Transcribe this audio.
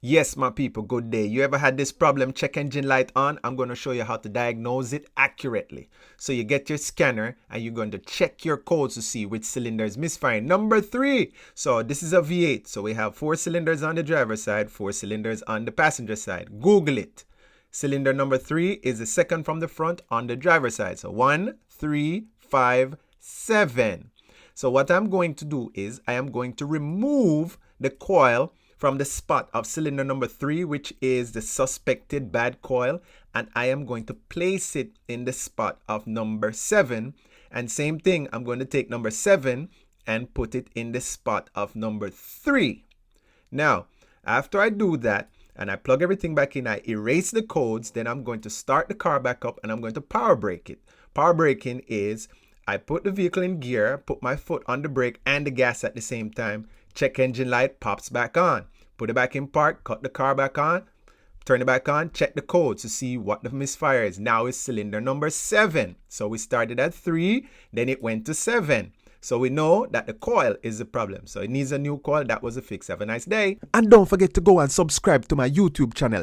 Yes, my people, good day. You ever had this problem, check engine light on? I'm going to show you how to diagnose it accurately. So you get your scanner and you're going to check your codes to see which cylinder is misfiring. Number 3. So this is a V8. So we have 4 cylinders on the driver's side, 4 cylinders on the passenger side. Google it. Cylinder number 3 is the second from the front on the driver's side. So 1, 3, 5, 7. So what I'm going to do is I am going to remove the coil from the spot of cylinder number 3, which is the suspected bad coil, and I am going to place it in the spot of number 7. And same thing, I'm going to take number 7 and put it in the spot of number 3. Now, after I do that, and I plug everything back in, I erase the codes, then I'm going to start the car back up and I'm going to power brake it. Power braking is I put the vehicle in gear, put my foot on the brake and the gas at the same time. Check engine light pops back on. Put it back in park, cut the car back on, turn it back on, check the codes to see what the misfire is. Now it's cylinder number 7. So we started at 3, then it went to 7. So we know that the coil is the problem. So it needs a new coil. That was a fix. Have a nice day. And don't forget to go and subscribe to my YouTube channel.